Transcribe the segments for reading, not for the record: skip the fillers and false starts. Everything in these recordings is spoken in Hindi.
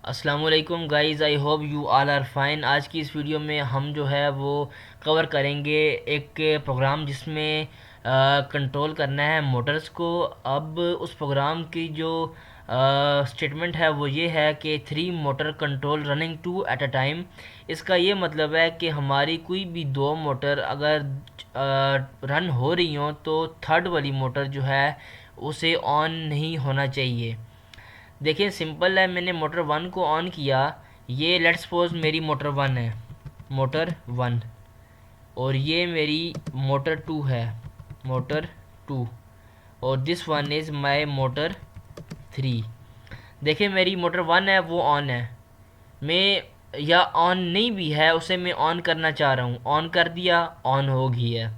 अस्सलाम वालेकुम guys, I hope you all are fine. आज की इस वीडियो में हम जो है वो कवर करेंगे एक प्रोग्राम जिसमें कंट्रोल करना है मोटर्स को। अब उस प्रोग्राम की जो स्टेटमेंट है वो ये है कि 3 motor control running 2 at a time. इसका ये मतलब है कि हमारी कोई भी 2 मोटर अगर रन हो रही हो तो थर्ड वाली मोटर जो है उसे ऑन नहीं होना चाहिए। देखिए सिंपल है, मैंने मोटर वन को ऑन किया। ये लेट्स सपोज मेरी मोटर वन है, मोटर वन। और ये मेरी मोटर टू है, मोटर टू। और this one is my motor three. देखिए मेरी मोटर वन है वो ऑन है, मैं या ऑन नहीं भी है उसे मैं ऑन करना चाह रहा हूँ, ऑन कर दिया, ऑन हो गई है।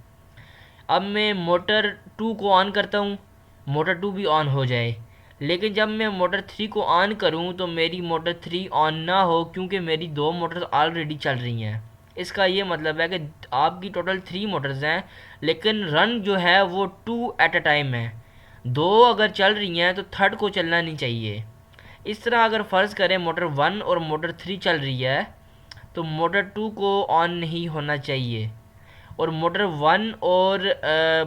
अब मैं मोटर टू को ऑन करता हूँ, मोटर टू भी ऑन हो जाए। लेकिन जब मैं मोटर थ्री को ऑन करूँ तो मेरी मोटर थ्री ऑन ना हो, क्योंकि मेरी 2 मोटर्स ऑलरेडी चल रही हैं। इसका ये मतलब है कि आपकी टोटल 3 मोटर्स हैं, लेकिन रन जो है वो 2 एट अ टाइम है। 2 अगर चल रही हैं तो थर्ड को चलना नहीं चाहिए। इस तरह अगर फ़र्ज़ करें मोटर वन और मोटर थ्री चल रही है तो मोटर टू को ऑन नहीं होना चाहिए। और मोटर वन और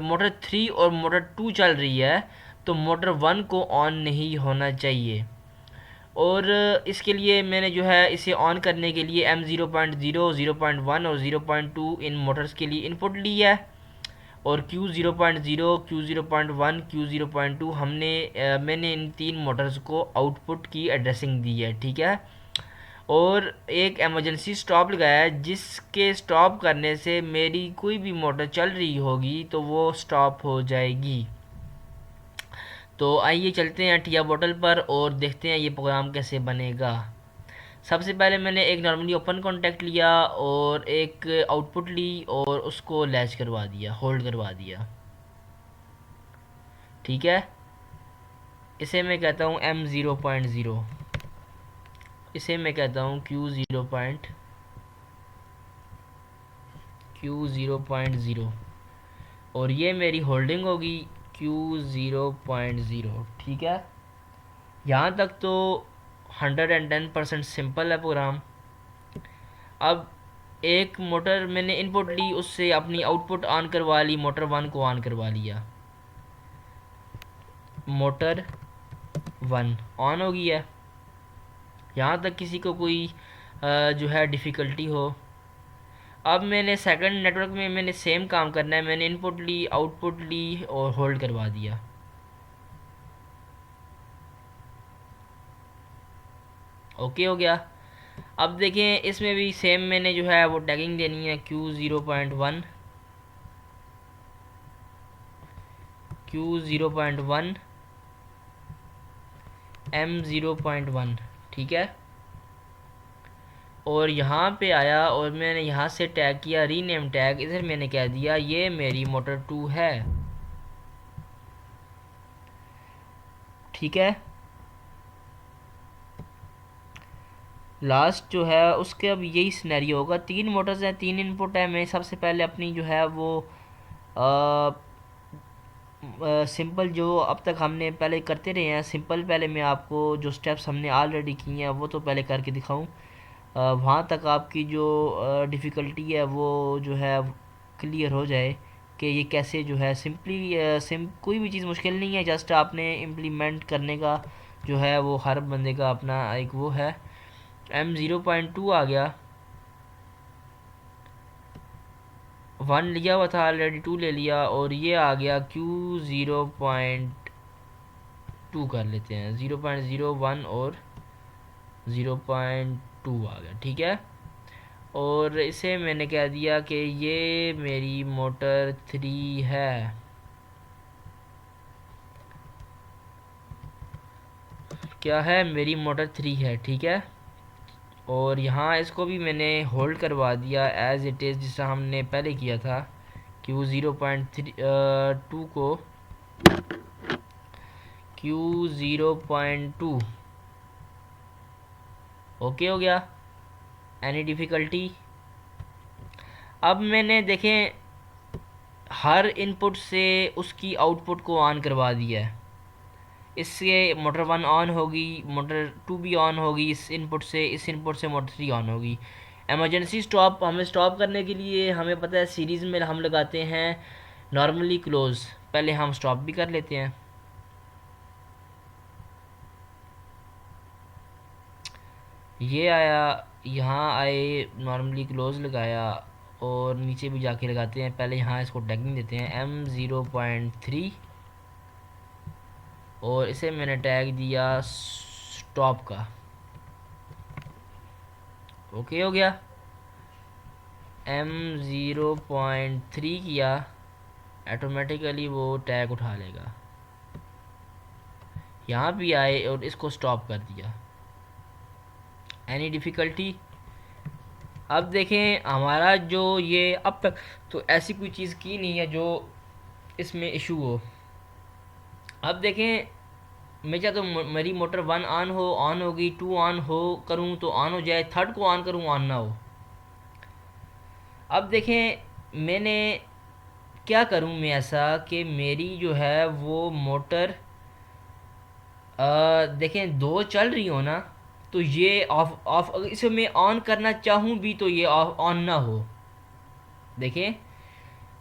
मोटर थ्री और मोटर टू चल रही है तो मोटर वन को ऑन नहीं होना चाहिए। और इसके लिए मैंने जो है इसे ऑन करने के लिए M0.0, 0.1 और 0.2 इन मोटर्स के लिए इनपुट ली है। और Q0.0, Q0.1, Q0.2 मैंने इन 3 मोटर्स को आउटपुट की एड्रेसिंग दी है, ठीक है। और एक इमरजेंसी स्टॉप लगाया है, जिसके स्टॉप करने से मेरी कोई भी मोटर चल रही होगी तो वो स्टॉप हो जाएगी। तो आइए चलते हैं टिया बोतल पर और देखते हैं ये प्रोग्राम कैसे बनेगा। सबसे पहले मैंने एक नॉर्मली ओपन कॉन्टैक्ट लिया और एक आउटपुट ली और उसको लैच करवा दिया, होल्ड करवा दिया, ठीक है। इसे मैं कहता हूँ M0.0, इसे मैं कहता हूँ Q0.0। और ये मेरी होल्डिंग होगी Q0.0, ठीक है। यहाँ तक तो 110% सिंपल है प्रोग्राम। अब एक मोटर मैंने इनपुट ली, उससे अपनी आउटपुट ऑन करवा ली, मोटर वन को ऑन करवा लिया, मोटर वन ऑन हो गई है। यहाँ तक किसी को कोई जो है डिफ़िकल्टी हो। अब मैंने सेकंड नेटवर्क में मैंने सेम काम करना है, मैंने इनपुट ली, आउटपुट ली और होल्ड करवा दिया। ओके हो गया। अब देखें इसमें भी सेम मैंने जो है वो टैगिंग देनी है Q0.1, Q0.1, M0.1, ठीक है। और यहाँ पे आया और मैंने यहाँ से टैग किया रीनेम टैग, इधर मैंने कह दिया ये मेरी मोटर टू है, ठीक है। लास्ट जो है उसके अब यही सिनेरियो होगा, 3 मोटर्स हैं, 3 इनपुट है। मैं सबसे पहले अपनी जो है वो सिंपल जो अब तक हमने पहले करते रहे हैं, सिंपल पहले मैं आपको जो स्टेप्स हमने ऑलरेडी किए हैं वो तो पहले करके दिखाऊं। वहाँ तक आपकी जो डिफ़िकल्टी है वो जो है क्लियर हो जाए कि ये कैसे जो है सिंपली कोई भी चीज़ मुश्किल नहीं है, जस्ट आपने इम्प्लीमेंट करने का जो है वो हर बंदे का अपना एक वो है। M0.2 आ गया, वन लिया हुआ था ऑलरेडी, टू ले लिया और ये आ गया Q0.2 कर लेते हैं, 0.01 और 0.2 आ गया, ठीक है। और इसे मैंने कह दिया कि ये मेरी मोटर थ्री है, क्या है, मेरी मोटर थ्री है, ठीक है। और यहाँ इसको भी मैंने होल्ड करवा दिया एज इट इज़, जिसका हमने पहले किया था। Q0.2 को Q0.2, ओके हो गया। Any difficulty? अब मैंने देखें हर इनपुट से उसकी आउटपुट को ऑन करवा दिया है। इससे मोटर 1 ऑन होगी, मोटर 2 भी ऑन होगी, इस इनपुट से मोटर 3 ऑन होगी। एमरजेंसी स्टॉप हमें स्टॉप करने के लिए हमें पता है सीरीज़ में हम लगाते हैं नॉर्मली क्लोज। पहले हम स्टॉप भी कर लेते हैं। ये आया, यहाँ आए, नॉर्मली क्लोज लगाया, और नीचे भी जाके लगाते हैं। पहले यहाँ इसको टैगिंग देते हैं M0.3 और इसे मैंने टैग दिया स्टॉप का। ओके हो गया। M0.3 किया, ऑटोमेटिकली वो टैग उठा लेगा। यहाँ भी आए और इसको स्टॉप कर दिया। Any difficulty? अब देखें हमारा जो ये अब तक तो ऐसी कोई चीज़ की नहीं है जो इसमें इशू हो। अब देखें मैं चाहता हूँ मेरी मोटर 1 ऑन होगी, 2 ऑन हो करूँ तो ऑन हो जाए, थर्ड को ऑन करूँ ऑन ना हो। अब देखें मैंने क्या करूँ मैं ऐसा कि मेरी जो है वो मोटर देखें 2 चल रही हो ना, तो ये ऑफ ऑफ इसे मैं ऑन करना चाहूँ भी तो ये ऑफ ऑन ना हो। देखें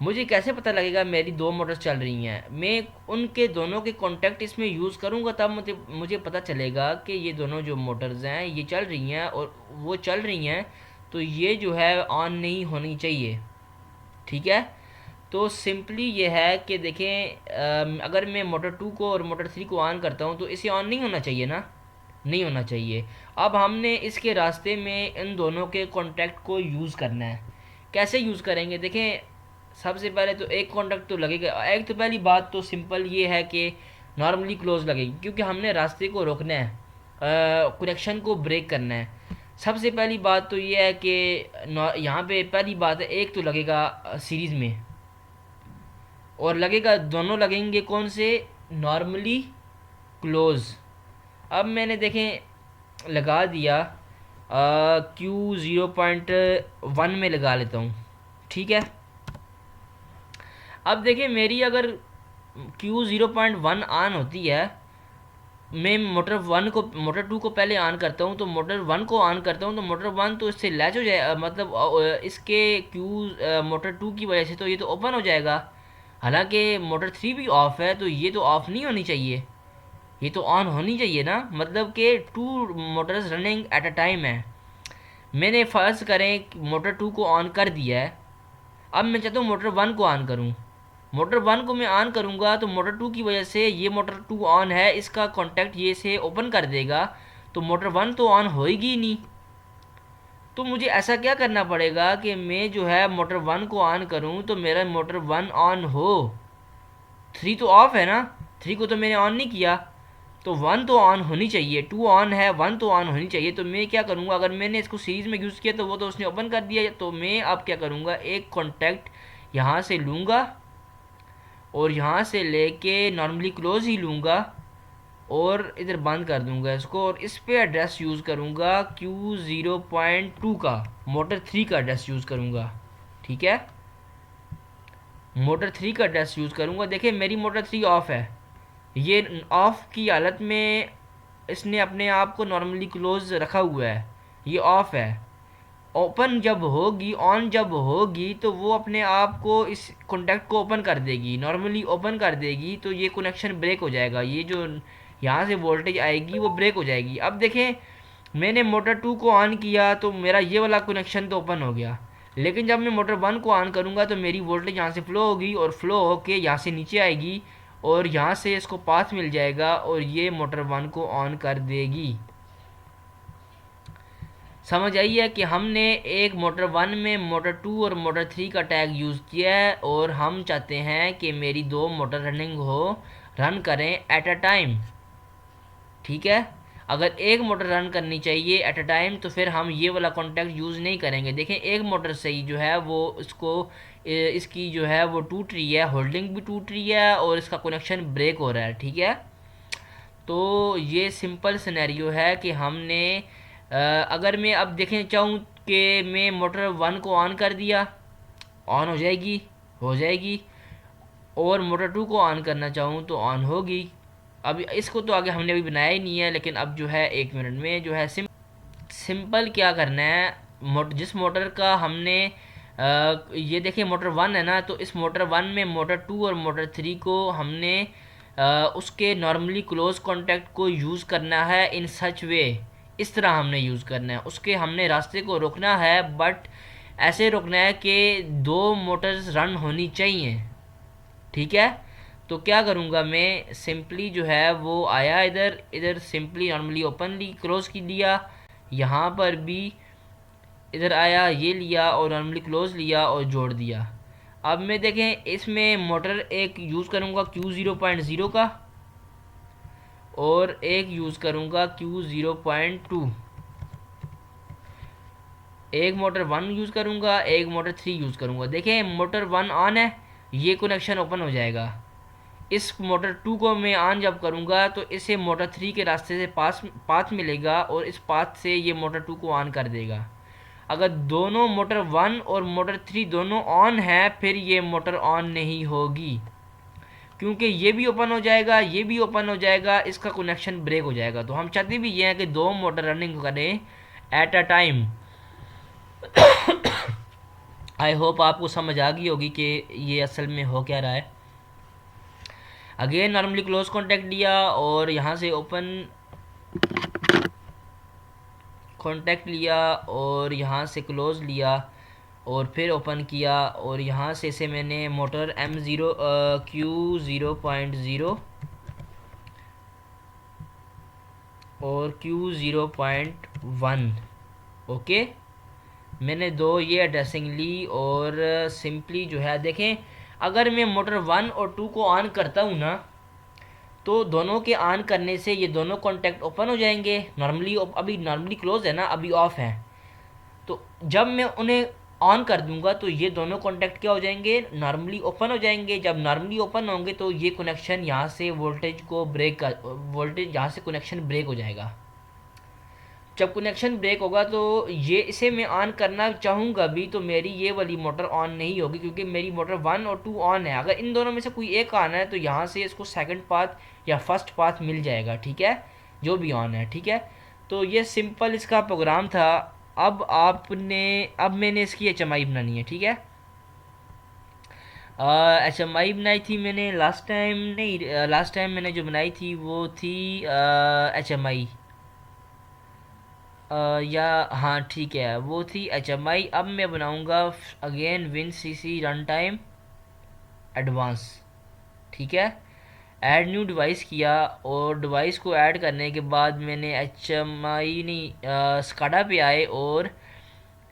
मुझे कैसे पता लगेगा मेरी 2 मोटर्स चल रही हैं? मैं उनके दोनों के कॉन्टेक्ट इसमें यूज़ करूँगा तब मुझे मुझे पता चलेगा कि ये दोनों जो मोटर्स हैं ये चल रही हैं और वो चल रही हैं, तो ये जो है ऑन नहीं होनी चाहिए। ठीक है, तो सिंपली ये है कि देखें अगर मैं मोटर 2 को और मोटर 3 को ऑन करता हूँ तो इसे ऑन नहीं होना चाहिए ना, नहीं होना चाहिए। अब हमने इसके रास्ते में इन दोनों के कॉन्टैक्ट को यूज़ करना है। कैसे यूज़ करेंगे? देखें सबसे पहले तो एक कॉन्टैक्ट तो लगेगा। एक तो पहली बात तो सिंपल ये है कि नॉर्मली क्लोज लगेगी, क्योंकि हमने रास्ते को रोकना है, कनेक्शन को ब्रेक करना है। सबसे पहली बात तो ये है कि यहाँ पे पहली बात है एक तो लगेगा सीरीज़ में, और लगेगा दोनों लगेंगे कौन से? Normally close. अब मैंने देखें लगा दिया, Q0.1 में लगा लेता हूँ। ठीक है, अब देखिए मेरी अगर Q0.1 ऑन होती है, मैं मोटर 2 को पहले ऑन करता हूँ, तो मोटर 1 को ऑन करता हूँ तो मोटर 1 तो इससे लैच हो जाए, मतलब इसके मोटर 2 की वजह से तो ये तो ओपन हो जाएगा। हालांकि मोटर 3 भी ऑफ है तो ये तो ऑफ नहीं होनी चाहिए, ये तो ऑन होनी चाहिए ना, मतलब कि 2 Motors running at a time है। मैंने फर्स्ट करें मोटर 2 को ऑन कर दिया है, अब मैं चाहता हूँ मोटर 1 को ऑन करूँ। मोटर 1 को मैं ऑन करूँगा तो मोटर 2 की वजह से ये मोटर 2 ऑन है, इसका कॉन्टैक्ट ये से ओपन कर देगा, तो मोटर 1 तो ऑन होएगी ही नहीं। तो मुझे ऐसा क्या करना पड़ेगा कि मैं जो है मोटर 1 को ऑन करूँ तो मेरा मोटर 1 ऑन हो। 3 तो ऑफ है ना, 3 को तो मैंने ऑन नहीं किया, तो 1 तो ऑन होनी चाहिए। 2 ऑन है, 1 तो ऑन होनी चाहिए। तो मैं क्या करूँगा, अगर मैंने इसको सीरीज़ में यूज़ किया तो वो तो उसने ओपन कर दिया, तो मैं अब क्या करूँगा, एक कॉन्टैक्ट यहाँ से लूँगा और यहाँ से लेके नॉर्मली क्लोज ही लूँगा और इधर बंद कर दूँगा इसको, और इस पे एड्रेस यूज़ करूँगा Q0.2 का, मोटर 3 का एड्रेस यूज़ करूँगा। ठीक है, मोटर 3 का एड्रेस यूज़ करूँगा। देखिए मेरी मोटर 3 ऑफ है, ये ऑफ की हालत में इसने अपने आप को नॉर्मली क्लोज रखा हुआ है, ये ऑफ है। ओपन जब होगी, ऑन जब होगी, तो वो अपने आप को इस कॉन्टैक्ट को ओपन कर देगी, नॉर्मली ओपन कर देगी, तो ये कनेक्शन ब्रेक हो जाएगा। ये जो यहाँ से वोल्टेज आएगी वो ब्रेक हो जाएगी। अब देखें मैंने मोटर 2 को ऑन किया तो मेरा ये वाला कनेक्शन तो ओपन हो गया, लेकिन जब मैं मोटर 1 को ऑन करूँगा तो मेरी वोल्टेज यहाँ से फ़्लो होगी और फ्लो होके यहाँ से नीचे आएगी और यहाँ से इसको पाथ मिल जाएगा और ये मोटर 1 को ऑन कर देगी। समझ आई है कि हमने एक मोटर 1 में मोटर 2 और मोटर 3 का टैग यूज़ किया है और हम चाहते हैं कि मेरी 2 मोटर रनिंग हो, रन करें एट अ टाइम। ठीक है, अगर एक मोटर रन करनी चाहिए एट अ टाइम तो फिर हम ये वाला कॉन्टैक्ट यूज़ नहीं करेंगे। देखें एक मोटर से ही जो है वो इसको इसकी जो है वो टूट रही है, होल्डिंग भी टूट रही है और इसका कनेक्शन ब्रेक हो रहा है। ठीक है, तो ये सिंपल सिनेरियो है कि हमने अगर मैं अब देखें चाहूँ कि मैं मोटर 1 को ऑन कर दिया, ऑन हो जाएगी, और मोटर 2 को ऑन करना चाहूँ तो ऑन होगी। अब इसको तो आगे हमने अभी बनाया ही नहीं है, लेकिन अब जो है 1 मिनट में जो है सिंपल क्या करना है, जिस मोटर का हमने ये देखिए मोटर 1 है ना, तो इस मोटर 1 में मोटर 2 और मोटर 3 को हमने उसके नॉर्मली क्लोज कॉन्टैक्ट को यूज़ करना है इन सच वे। इस तरह हमने यूज़ करना है, उसके हमने रास्ते को रोकना है, बट ऐसे रोकना है कि दो मोटर्स रन होनी चाहिए। ठीक है, तो क्या करूँगा मैं, सिंपली जो है वो आया इधर, इधर सिंपली नॉर्मली ओपनली क्लोज की दिया, यहाँ पर भी इधर आया, ये लिया और नॉर्मली क्लोज लिया और जोड़ दिया। अब मैं देखें इसमें मोटर एक यूज़ करूँगा Q0.0 का और एक यूज़ करूँगा Q0.2। एक मोटर 1 यूज़ करूँगा, एक मोटर 3 यूज़ करूँगा। देखें मोटर 1 ऑन है, ये कनेक्शन ओपन हो जाएगा। इस मोटर 2 को मैं ऑन जब करूँगा तो इसे मोटर 3 के रास्ते से पाथ मिलेगा और इस पाथ से ये मोटर 2 को ऑन कर देगा। अगर दोनों मोटर 1 और मोटर 3 दोनों ऑन है, फिर ये मोटर ऑन नहीं होगी, क्योंकि ये भी ओपन हो जाएगा, ये भी ओपन हो जाएगा, इसका कनेक्शन ब्रेक हो जाएगा। तो हम चाहते भी ये हैं कि दो मोटर रनिंग करें at a time. I hope आपको समझ आ गई होगी कि ये असल में हो क्या रहा है। अगेन नॉर्मली क्लोज कॉन्टैक्ट लिया और यहाँ से ओपन कॉन्टैक्ट लिया और यहाँ से क्लोज लिया और फिर ओपन किया और यहाँ से इसे मैंने मोटर M0 Q0.0 और Q0.1 ओके, मैंने दो ये एड्रेसिंग ली और सिंपली जो है देखें, अगर मैं मोटर 1 और 2 को ऑन करता हूँ ना, तो दोनों के ऑन करने से ये दोनों कॉन्टैक्ट ओपन हो जाएंगे। नॉर्मली अभी नॉर्मली क्लोज है ना, अभी ऑफ है, तो जब मैं उन्हें ऑन कर दूंगा तो ये दोनों कॉन्टैक्ट क्या हो जाएंगे, नॉर्मली ओपन हो जाएंगे। जब नॉर्मली ओपन होंगे तो ये कनेक्शन यहाँ से वोल्टेज को ब्रेक कर, वोल्टेज यहाँ से कनेक्शन ब्रेक हो जाएगा। जब कनेक्शन ब्रेक होगा तो ये इसे मैं ऑन करना चाहूँगा भी तो मेरी ये वाली मोटर ऑन नहीं होगी, क्योंकि मेरी मोटर 1 और 2 ऑन है। अगर इन दोनों में से कोई एक ऑन है तो यहाँ से इसको सेकंड पाथ या फर्स्ट पाथ मिल जाएगा। ठीक है, जो भी ऑन है। ठीक है, तो ये सिंपल इसका प्रोग्राम था। अब मैंने इसकी HMI बनानी है। ठीक है, HMI बनाई थी मैंने लास्ट टाइम, नहीं लास्ट टाइम मैंने जो बनाई थी वो थी HMI, या हाँ ठीक है वो थी HMI। अब मैं बनाऊंगा again WinCC run time advance. ठीक है, ऐड न्यू डिवाइस किया और डिवाइस को ऐड करने के बाद मैंने HMI नहीं स्काडा पे आए और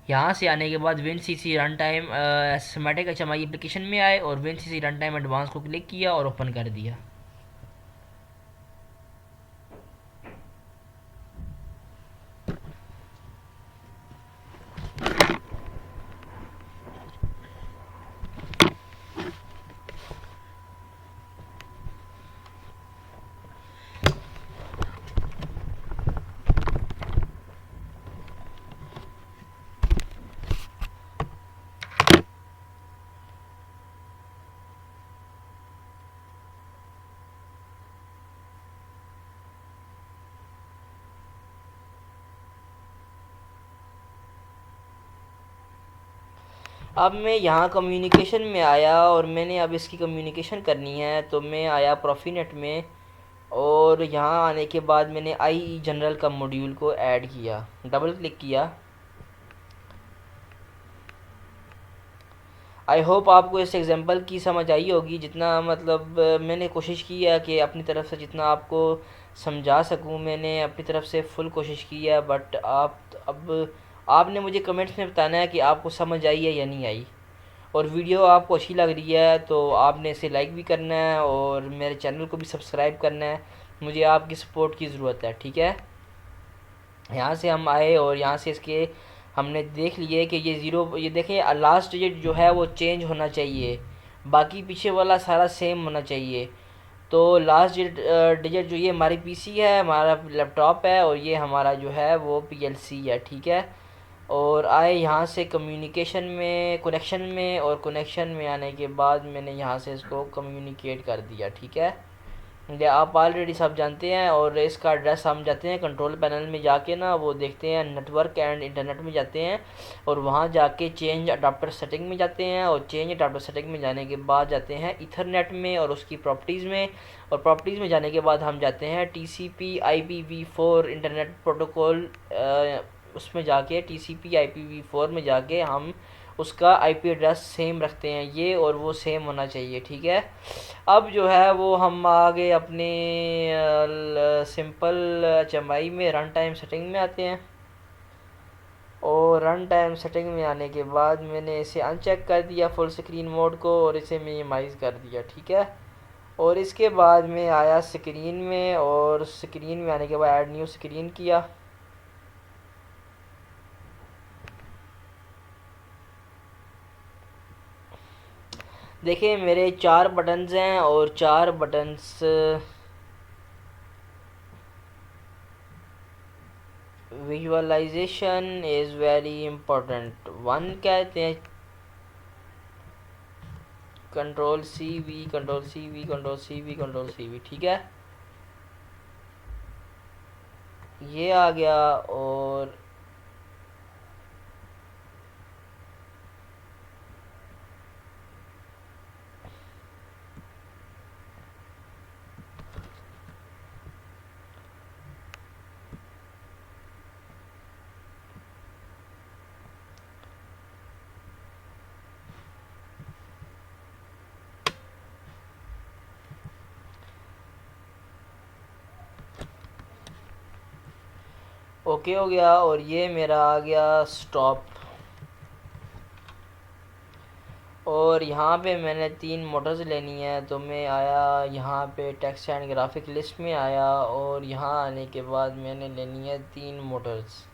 यहाँ से आने के बाद WinCC run time systematic HMI application में आए और WinCC रन टाइम एडवांस को क्लिक किया और ओपन कर दिया। अब मैं यहाँ कम्युनिकेशन में आया और मैंने अब इसकी कम्युनिकेशन करनी है, तो मैं आया प्रोफीनेट में और यहाँ आने के बाद मैंने आई जनरल का मॉड्यूल को ऐड किया, डबल क्लिक किया। आई होप आपको इस एग्जांपल की समझ आई होगी, जितना मतलब मैंने कोशिश की है कि अपनी तरफ से जितना आपको समझा सकूं, मैंने अपनी तरफ से फुल कोशिश की है। बट अब आपने मुझे कमेंट्स में बताना है कि आपको समझ आई है या नहीं आई, और वीडियो आपको अच्छी लग रही है तो आपने इसे लाइक भी करना है और मेरे चैनल को भी सब्सक्राइब करना है। मुझे आपकी सपोर्ट की ज़रूरत है। ठीक है, यहाँ से हम आए और यहाँ से इसके हमने देख लिए कि ये ज़ीरो, ये देखें लास्ट डिजिट जो है वो चेंज होना चाहिए, बाकी पीछे वाला सारा सेम होना चाहिए। तो लास्ट डिजिट जो ये हमारी पीसी है, हमारा लैपटॉप है, और ये हमारा जो है वो पीएलसी है। ठीक है, और आए यहाँ से कम्युनिकेशन में, कनेक्शन में, और कनेक्शन में आने के बाद मैंने यहाँ से इसको कम्युनिकेट कर दिया। ठीक है, ये आप ऑलरेडी सब जानते हैं। और इसका एड्रेस हम जाते हैं कंट्रोल पैनल में जाके ना, वो देखते हैं नेटवर्क एंड इंटरनेट में जाते हैं और वहाँ जाके चेंज अडाप्टर सेटिंग में जाते हैं। और चेंज अडाप्टर सेटिंग में जाने के बाद जाते हैं ईथरनेट में और उसकी प्रॉपर्टीज़ में। और प्रॉपर्टीज़ में जाने के बाद हम जाते हैं TCP IPv4 इंटरनेट प्रोटोकॉल, उसमें जाके TCP IPv4 में जाके हम उसका IP एड्रेस सेम रखते हैं ये, और वो सेम होना चाहिए, ठीक है। अब जो है वो हम आगे अपने सिंपल HMI में रन टाइम सेटिंग में आते हैं। और रन टाइम सेटिंग में आने के बाद मैंने इसे अनचेक कर दिया फुल स्क्रीन मोड को और इसे मिनिमाइज़ कर दिया, ठीक है। और इसके बाद में आया स्क्रीन में, और स्क्रीन में आने के बाद ऐड न्यू स्क्रीन किया। देखिए मेरे 4 बटन्स हैं और 4 buttons visualisation is very important. One कहते हैं Ctrl+C+V, Ctrl+C+V, Ctrl+C+V, Ctrl+C+V, ठीक है। ये आ गया। और ओके हो गया। और ये मेरा आ गया स्टॉप। और यहाँ पे मैंने 3 मोटर्स लेनी है, तो मैं आया यहाँ पे टेक्स्ट एंड ग्राफिक लिस्ट में आया और यहाँ आने के बाद मैंने लेनी है 3 मोटर्स,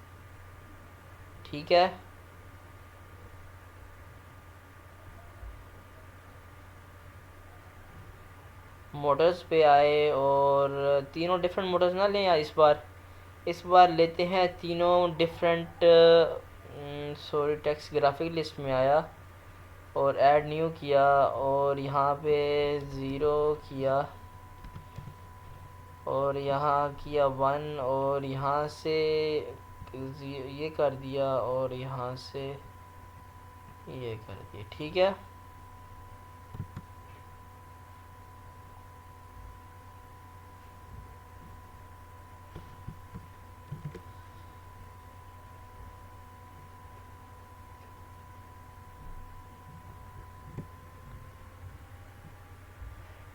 ठीक है। मोटर्स पे आए और तीनों डिफरेंट मोटर्स ना लें इस बार लेते हैं तीनों different. Sorry, text graphic list में आया और ऐड न्यू किया और यहाँ पे 0 किया और यहाँ किया 1 और यहाँ से ये कर दिया और यहाँ से ये कर दिया, ठीक है।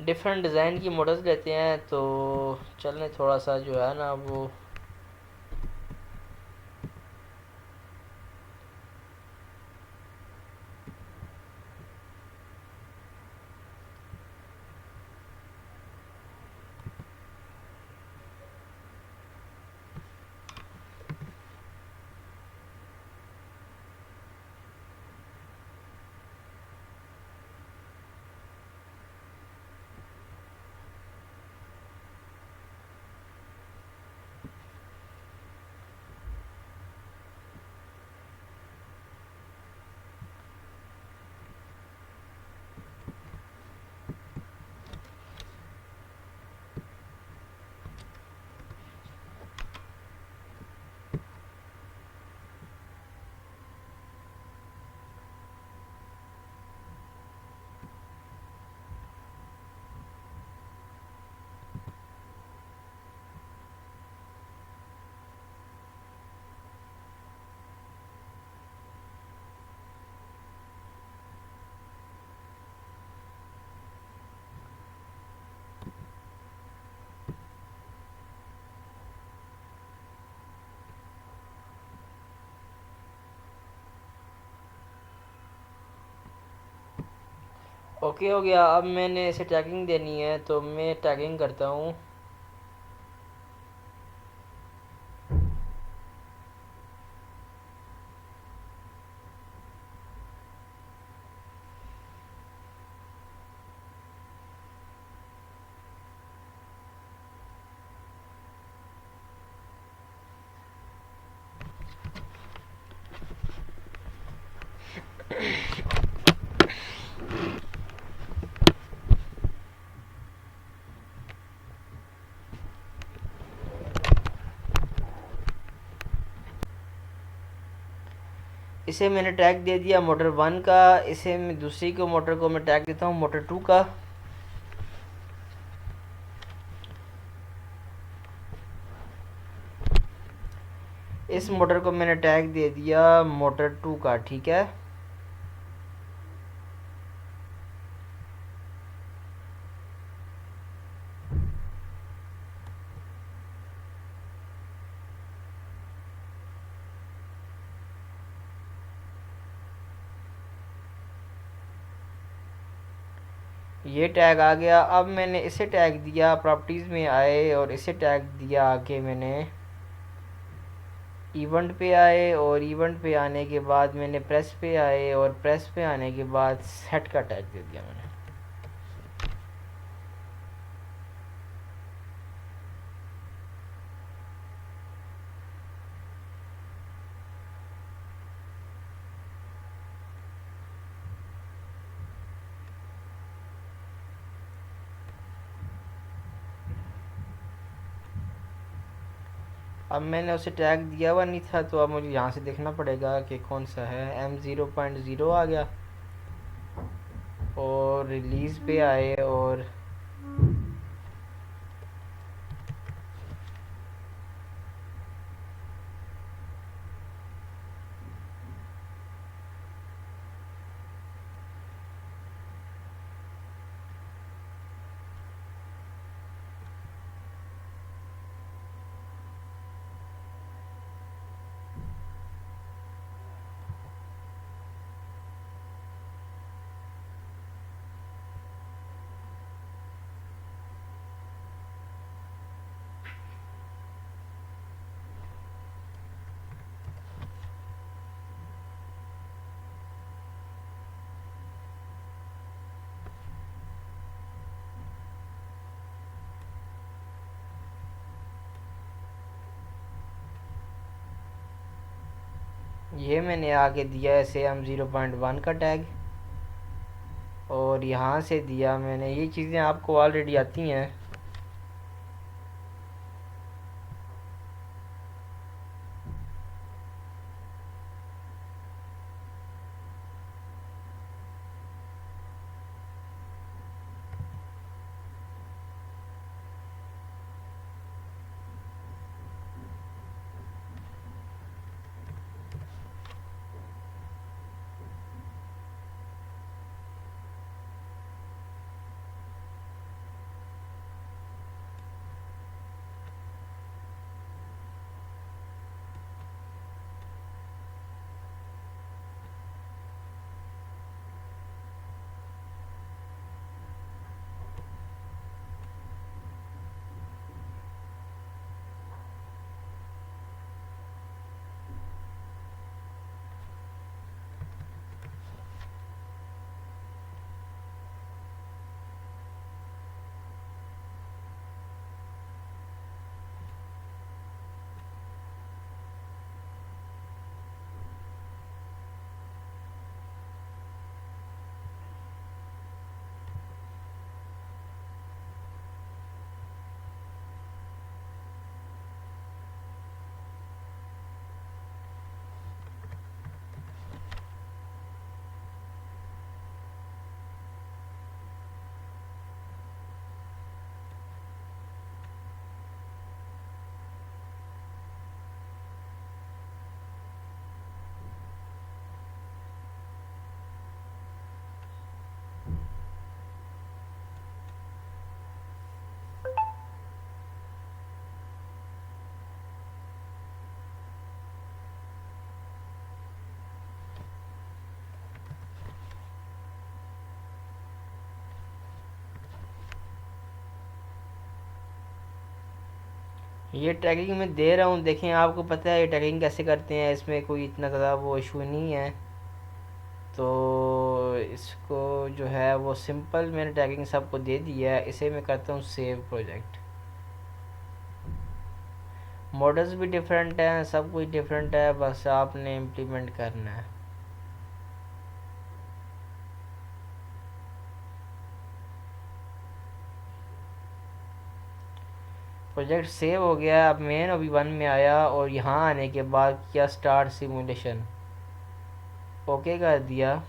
डिफरेंट डिज़ाइन की मॉडल्स लेते हैं, तो चलने थोड़ा सा जो है ना वो ओके हो गया। अब मैंने इसे टैगिंग देनी है, तो मैं टैगिंग करता हूँ। इसे मैंने टैग दे दिया मोटर 1 का। इसे मैं दूसरी को मोटर को मैं टैग देता हूँ मोटर 2 का। इस मोटर को मैंने टैग दे दिया मोटर 2 का। ठीक है, ये टैग आ गया। अब मैंने इसे टैग दिया, प्रॉपर्टीज़ में आए और इसे टैग दिया आके मैंने इवेंट पे आए, और इवेंट पे आने के बाद मैंने प्रेस पे आए, और प्रेस पे आने के बाद सेट का टैग दे दिया मैंने। अब मैंने उसे टैग दिया हुआ नहीं था, तो अब मुझे यहाँ से देखना पड़ेगा कि कौन सा है। M0.0 आ गया, और रिलीज़ पे आए, और ये मैंने आगे दिया ऐसे M0.1 का टैग, और यहाँ से दिया मैंने। ये चीज़ें आपको ऑलरेडी आती हैं। ये टैगिंग मैं दे रहा हूँ, देखें आपको पता है ये टैगिंग कैसे करते हैं। इसमें कोई इतना ज़्यादा वो इशू नहीं है। तो इसको जो है वो सिंपल मैंने टैगिंग सबको दे दिया है। इसे मैं करता हूँ सेव प्रोजेक्ट। मॉडल्स भी डिफरेंट हैं, सब कुछ डिफरेंट है, बस आपने इम्प्लीमेंट करना है। प्रोजेक्ट सेव हो गया। अब मेन अभी 1 में आया, और यहाँ आने के बाद किया स्टार्ट सिमुलेशन। ओके कर दिया।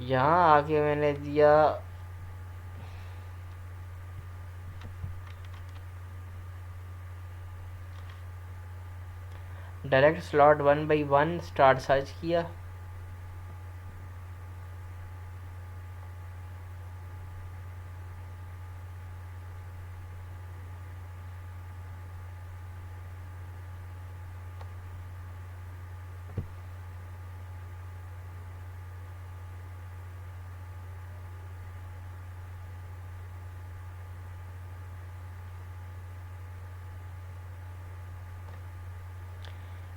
यहाँ आके मैंने दिया direct slot 1 by 1 start search किया।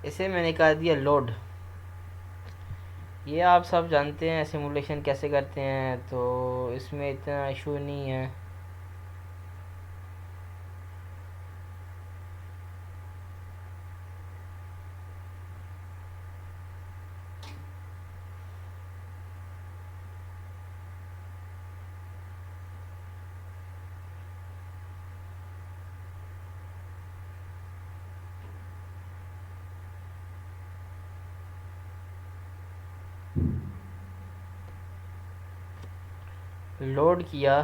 इसे मैंने कर दिया लोड। ये आप सब जानते हैं सिमुलेशन कैसे करते हैं, तो इसमें इतना इशू नहीं है। लोड किया,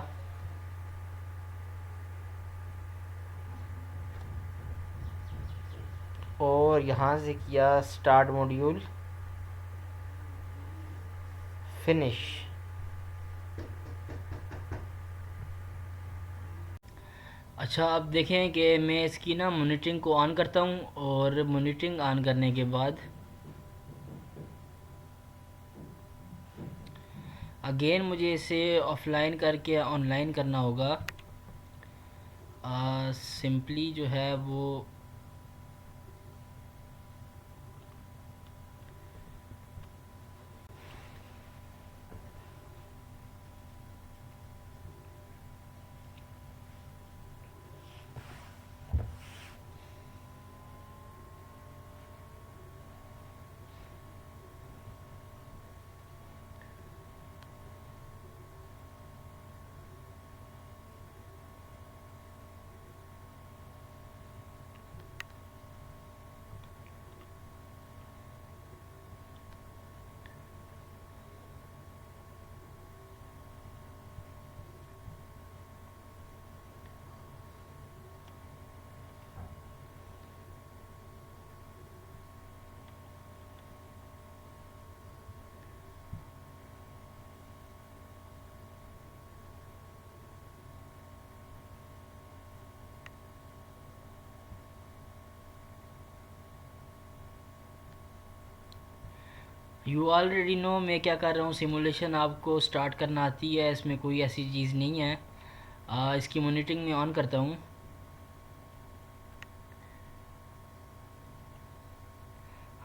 और यहाँ से किया स्टार्ट मॉड्यूल, फिनिश। अच्छा, अब देखें कि मैं इसकी ना मॉनिटरिंग को ऑन करता हूँ, और मॉनिटरिंग ऑन करने के बाद अगेन मुझे इसे ऑफलाइन करके ऑनलाइन करना होगा। सिंपली जो है वो यू ऑलरेडी नो मैं क्या कर रहा हूँ। सिमुलेशन आपको स्टार्ट करना आती है, इसमें कोई ऐसी चीज़ नहीं है। इसकी मॉनिटरिंग में ऑन करता हूँ।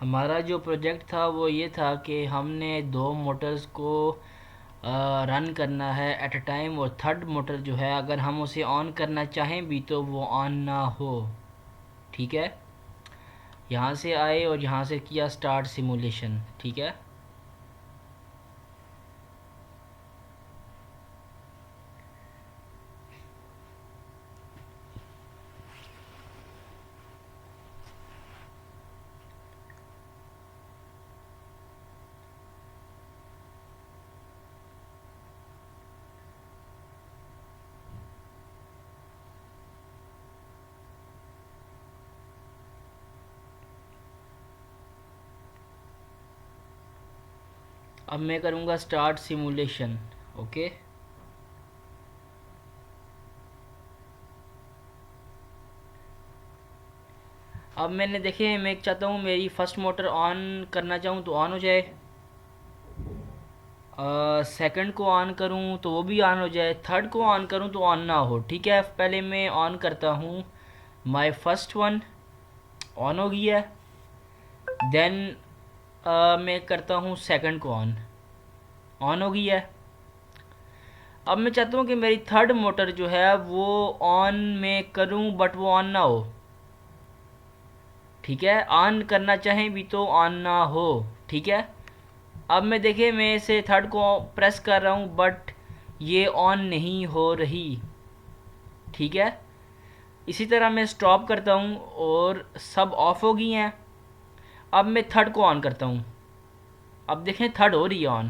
हमारा जो प्रोजेक्ट था वो ये था कि हमने 2 मोटर्स को रन करना है एट अ टाइम, और थर्ड मोटर जो है अगर हम उसे ऑन करना चाहें भी तो वो ऑन ना हो। ठीक है, यहाँ से आए और यहाँ से किया स्टार्ट सिमुलेशन। ठीक है, अब मैं करूँगा स्टार्ट सिमुलेशन। ओके, अब मैंने देखे, मैं चाहता हूँ मेरी फर्स्ट मोटर ऑन करना चाहूँ तो ऑन हो जाए, सेकंड को ऑन करूँ तो वो भी ऑन हो जाए, थर्ड को ऑन करूँ तो ऑन ना हो। ठीक है, पहले मैं ऑन करता हूँ माय फर्स्ट वन, ऑन हो गई है। देन मैं करता हूँ सेकंड को ऑन, ऑन हो गई है। अब मैं चाहता हूँ कि मेरी थर्ड मोटर जो है वो ऑन में करूँ बट वो ऑन ना हो। ठीक है, ऑन करना चाहें भी तो ऑन ना हो। ठीक है, अब मैं देखिए मैं इसे थर्ड को प्रेस कर रहा हूँ बट ये ऑन नहीं हो रही। ठीक है, इसी तरह मैं स्टॉप करता हूँ और सब ऑफ हो गई हैं। अब मैं थर्ड को ऑन करता हूँ। अब देखें थर्ड हो रही है ऑन,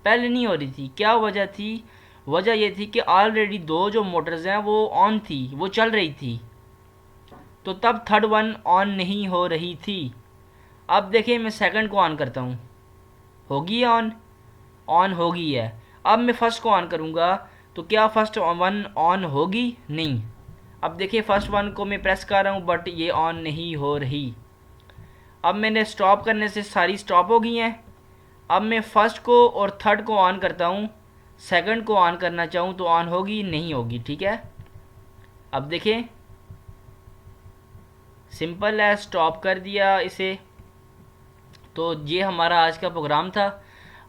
पहले नहीं हो रही थी। क्या वजह थी? वजह ये थी कि ऑलरेडी दो जो मोटर्स हैं वो ऑन थी, वो चल रही थी, तो तब थर्ड वन ऑन नहीं हो रही थी। अब देखिए मैं सेकंड को ऑन करता हूँ, होगी ऑन, ऑन होगी है। अब मैं फर्स्ट को ऑन करूँगा तो क्या फर्स्ट वन ऑन होगी? नहीं। अब देखिए फर्स्ट वन को मैं प्रेस कर रहा हूँ बट ये ऑन नहीं हो रही। अब मैंने स्टॉप करने से सारी स्टॉप हो गई हैं। अब मैं फर्स्ट को और थर्ड को ऑन करता हूँ, सेकंड को ऑन करना चाहूँ तो ऑन होगी? नहीं होगी। ठीक है, अब देखें सिंपल है, स्टॉप कर दिया इसे। तो ये हमारा आज का प्रोग्राम था।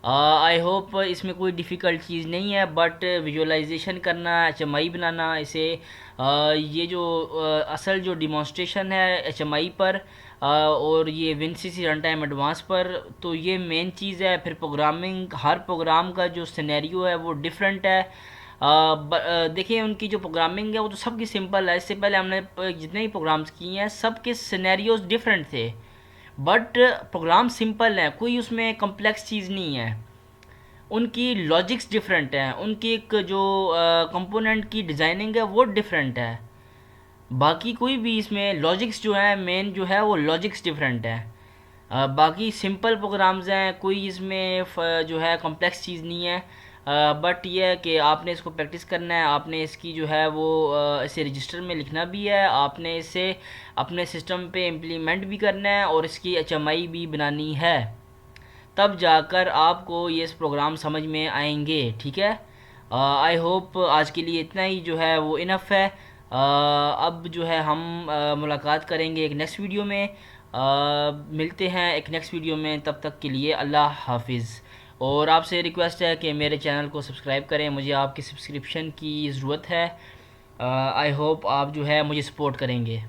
आई होप इसमें कोई डिफ़िकल्ट चीज़ नहीं है, बट विजुअलाइजेशन करना, HMI बनाना इसे, ये जो असल जो डिमॉन्स्ट्रेशन है HMI पर, और ये WinCC रन टाइम एडवांस पर, तो ये मेन चीज़ है। फिर प्रोग्रामिंग, हर प्रोग्राम का जो सिनेरियो है वो डिफरेंट है। देखिए उनकी जो प्रोग्रामिंग है वो तो सबकी सिंपल है। इससे पहले हमने जितने भी प्रोग्राम्स किए हैं सबके सिनेरियोज डिफरेंट थे, बट प्रोग्राम सिंपल है, कोई उसमें कम्प्लेक्स चीज़ नहीं है। उनकी लॉजिक्स डिफरेंट हैं, उनकी एक जो कंपोनेंट की डिज़ाइनिंग है वो डिफरेंट है। बाकी कोई भी इसमें लॉजिक्स जो है मेन जो है वो लॉजिक्स डिफरेंट है। बाकी सिंपल प्रोग्राम्स हैं, कोई इसमें जो है कॉम्प्लेक्स चीज़ नहीं है। बट ये है कि आपने इसको प्रैक्टिस करना है, आपने इसकी जो है वो इसे रजिस्टर में लिखना भी है, आपने इसे अपने सिस्टम पे इम्प्लीमेंट भी करना है और इसकी HMI भी बनानी है, तब जाकर आपको ये इस प्रोग्राम समझ में आएंगे। ठीक है, आई होप आज के लिए इतना ही जो है वो इनफ है। अब जो है हम मुलाकात करेंगे एक नेक्स्ट वीडियो में। मिलते हैं एक नेक्स्ट वीडियो में, तब तक के लिए अल्लाह हाफिज़। और आपसे रिक्वेस्ट है कि मेरे चैनल को सब्सक्राइब करें, मुझे आपकी सब्सक्रिप्शन की ज़रूरत है। आई होप आप जो है मुझे सपोर्ट करेंगे।